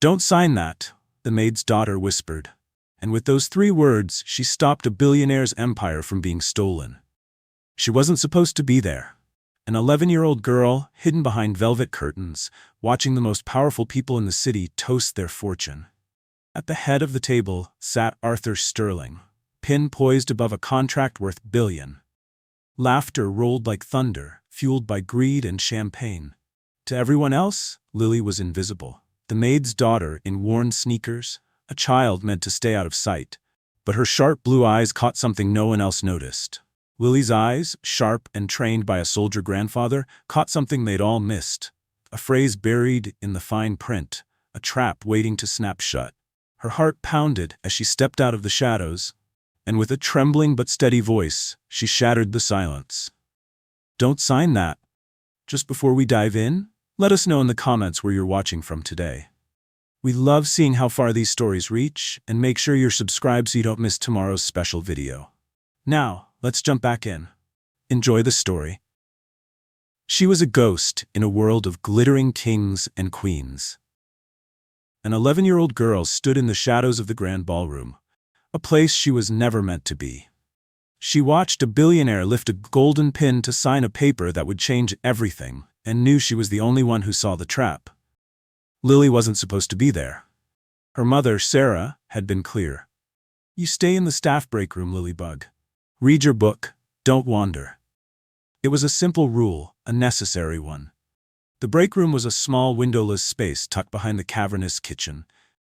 "Don't sign that," the maid's daughter whispered. And with those 3 words, she stopped a billionaire's empire from being stolen. She wasn't supposed to be there. An 11-year-old girl, hidden behind velvet curtains, watching the most powerful people in the city toast their fortune. At the head of the table sat Arthur Sterling, pin poised above a contract worth billion. Laughter rolled like thunder, fueled by greed and champagne. To everyone else, Lily was invisible. The maid's daughter in worn sneakers, a child meant to stay out of sight. But her sharp blue eyes caught something no one else noticed. Lily's eyes, sharp and trained by a soldier grandfather, caught something they'd all missed. A phrase buried in the fine print, a trap waiting to snap shut. Her heart pounded as she stepped out of the shadows, and with a trembling but steady voice, she shattered the silence. "Don't sign that." Just before we dive in, let us know in the comments where you're watching from today. We love seeing how far these stories reach, and make sure you're subscribed so you don't miss tomorrow's special video. Now, let's jump back in. Enjoy the story. She was a ghost in a world of glittering kings and queens. An 11-year-old girl stood in the shadows of the grand ballroom, a place she was never meant to be. She watched a billionaire lift a golden pin to sign a paper that would change everything, and knew she was the only one who saw the trap. Lily wasn't supposed to be there. Her mother, Sarah, had been clear. "You stay in the staff break room, Lilybug. Read your book, don't wander." It was a simple rule, a necessary one. The break room was a small windowless space tucked behind the cavernous kitchen.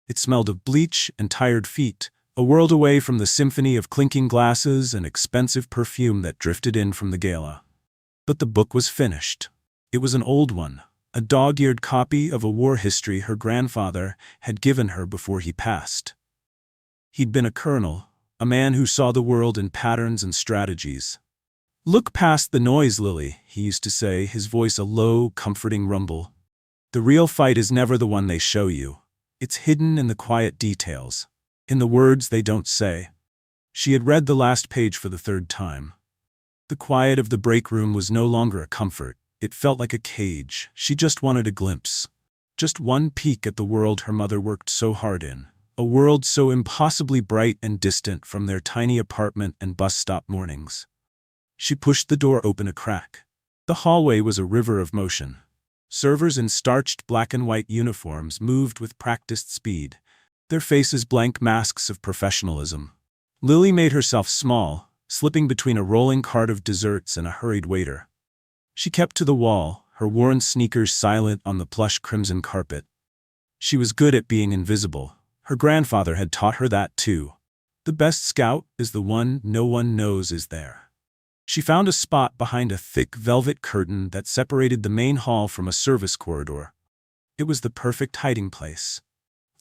It smelled of bleach and tired feet, a world away from the symphony of clinking glasses and expensive perfume that drifted in from the gala. But the book was finished. It was an old one, a dog-eared copy of a war history her grandfather had given her before he passed. He'd been a colonel, a man who saw the world in patterns and strategies. "Look past the noise, Lily," he used to say, his voice a low, comforting rumble. "The real fight is never the one they show you. It's hidden in the quiet details, in the words they don't say." She had read the last page for the 3rd time. The quiet of the break room was no longer a comfort. It felt like a cage. She just wanted a glimpse. Just one peek at the world her mother worked so hard in. A world so impossibly bright and distant from their tiny apartment and bus stop mornings. She pushed the door open a crack. The hallway was a river of motion. Servers in starched black and white uniforms moved with practiced speed, their faces blank masks of professionalism. Lily made herself small, slipping between a rolling cart of desserts and a hurried waiter. She kept to the wall, her worn sneakers silent on the plush crimson carpet. She was good at being invisible. Her grandfather had taught her that too. The best scout is the one no one knows is there. She found a spot behind a thick velvet curtain that separated the main hall from a service corridor. It was the perfect hiding place.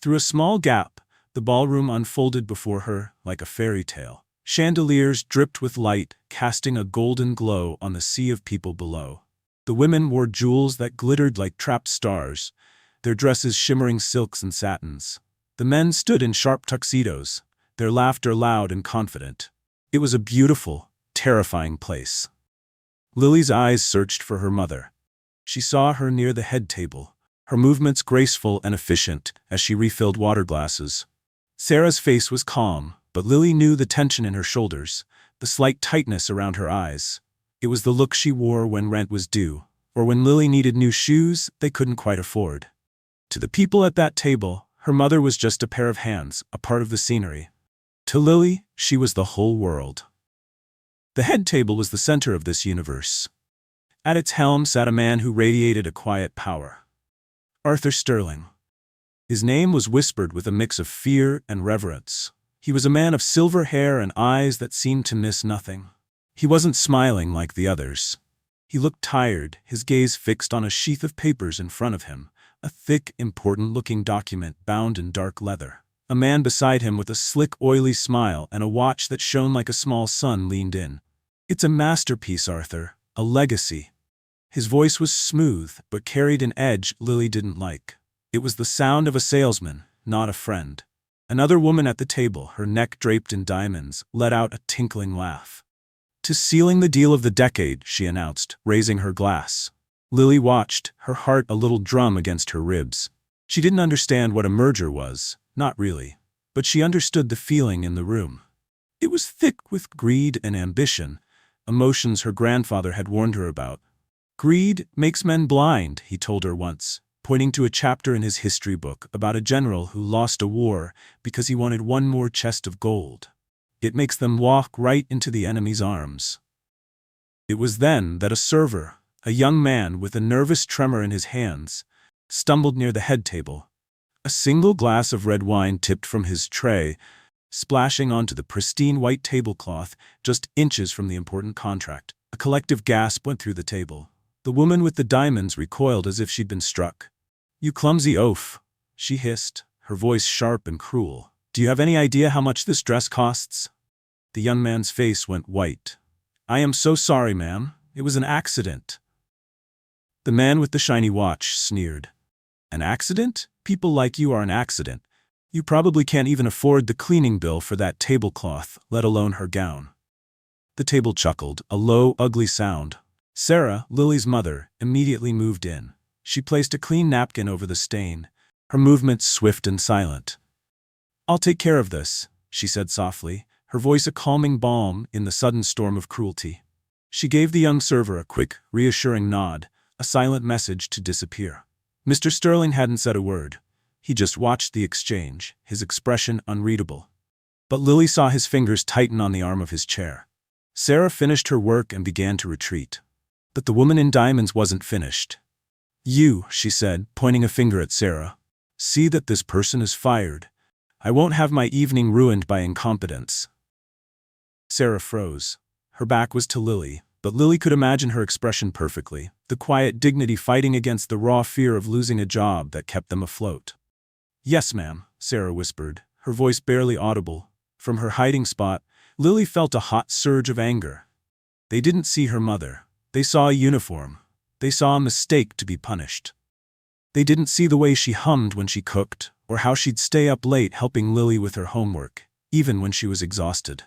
Through a small gap, the ballroom unfolded before her like a fairy tale. Chandeliers dripped with light, casting a golden glow on the sea of people below. The women wore jewels that glittered like trapped stars, their dresses shimmering silks and satins. The men stood in sharp tuxedos, their laughter loud and confident. It was a beautiful, terrifying place. Lily's eyes searched for her mother. She saw her near the head table, her movements graceful and efficient as she refilled water glasses. Sarah's face was calm, but Lily knew the tension in her shoulders, the slight tightness around her eyes. It was the look she wore when rent was due, or when Lily needed new shoes they couldn't quite afford. To the people at that table, her mother was just a pair of hands, a part of the scenery. To Lily, she was the whole world. The head table was the center of this universe. At its helm sat a man who radiated a quiet power. Arthur Sterling. His name was whispered with a mix of fear and reverence. He was a man of silver hair and eyes that seemed to miss nothing. He wasn't smiling like the others. He looked tired, his gaze fixed on a sheath of papers in front of him, a thick, important-looking document bound in dark leather. A man beside him with a slick, oily smile and a watch that shone like a small sun leaned in. "It's a masterpiece, Arthur, a legacy." His voice was smooth, but carried an edge Lily didn't like. It was the sound of a salesman, not a friend. Another woman at the table, her neck draped in diamonds, let out a tinkling laugh. "To sealing the deal of the decade," she announced, raising her glass. Lily watched, her heart a little drum against her ribs. She didn't understand what a merger was, not really, but she understood the feeling in the room. It was thick with greed and ambition, emotions her grandfather had warned her about. Greed makes men blind, he told her once, pointing to a chapter in his history book about a general who lost a war because he wanted one more chest of gold. It makes them walk right into the enemy's arms. It was then that a server, a young man with a nervous tremor in his hands, stumbled near the head table. A single glass of red wine tipped from his tray, splashing onto the pristine white tablecloth just inches from the important contract. A collective gasp went through the table. The woman with the diamonds recoiled as if she'd been struck. "You clumsy oaf," she hissed, her voice sharp and cruel. "Do you have any idea how much this dress costs?" The young man's face went white. "I am so sorry, ma'am. It was an accident." The man with the shiny watch sneered. "An accident? People like you are an accident. You probably can't even afford the cleaning bill for that tablecloth, let alone her gown." The table chuckled, a low, ugly sound. Sarah, Lily's mother, immediately moved in. She placed a clean napkin over the stain, her movements swift and silent. "I'll take care of this," she said softly, her voice a calming balm in the sudden storm of cruelty. She gave the young server a quick, reassuring nod, a silent message to disappear. Mr. Sterling hadn't said a word. He just watched the exchange, his expression unreadable. But Lily saw his fingers tighten on the arm of his chair. Sarah finished her work and began to retreat. But the woman in diamonds wasn't finished. "You," she said, pointing a finger at Sarah, "see that this person is fired. I won't have my evening ruined by incompetence." Sarah froze. Her back was to Lily, but Lily could imagine her expression perfectly, the quiet dignity fighting against the raw fear of losing a job that kept them afloat. "Yes, ma'am," Sarah whispered, her voice barely audible. From her hiding spot, Lily felt a hot surge of anger. They didn't see her mother. They saw a uniform. They saw a mistake to be punished. They didn't see the way she hummed when she cooked, or how she'd stay up late helping Lily with her homework, even when she was exhausted.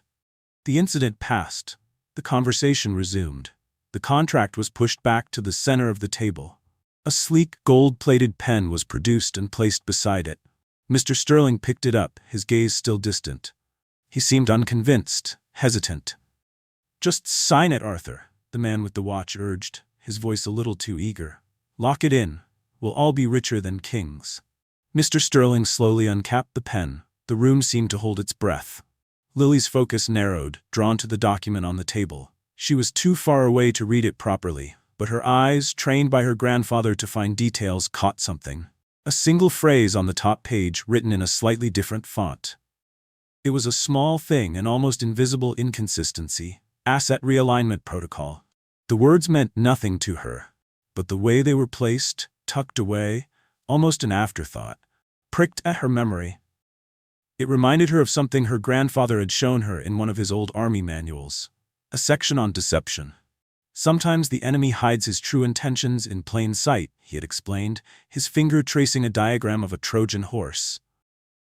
The incident passed. The conversation resumed. The contract was pushed back to the center of the table. A sleek, gold-plated pen was produced and placed beside it. Mr. Sterling picked it up, his gaze still distant. He seemed unconvinced, hesitant. "Just sign it, Arthur," the man with the watch urged, his voice a little too eager. "Lock it in. We'll all be richer than kings." Mr. Sterling slowly uncapped the pen. The room seemed to hold its breath. Lily's focus narrowed, drawn to the document on the table. She was too far away to read it properly, but her eyes, trained by her grandfather to find details, caught something. A single phrase on the top page written in a slightly different font. It was a small thing, an almost invisible inconsistency. Asset realignment protocol. The words meant nothing to her, but the way they were placed, tucked away, almost an afterthought, pricked at her memory. It reminded her of something her grandfather had shown her in one of his old army manuals. A section on deception. "Sometimes the enemy hides his true intentions in plain sight," he had explained, his finger tracing a diagram of a Trojan horse.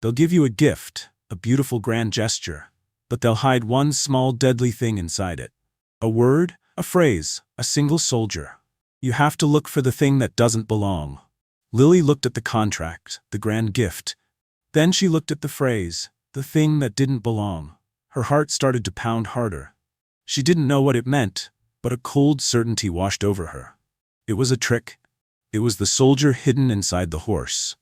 "They'll give you a gift, a beautiful grand gesture, but they'll hide one small deadly thing inside it. A word, a phrase, a single soldier. You have to look for the thing that doesn't belong." Lily looked at the contract, the grand gift. Then she looked at the phrase, the thing that didn't belong. Her heart started to pound harder. She didn't know what it meant, but a cold certainty washed over her. It was a trick. It was the soldier hidden inside the horse.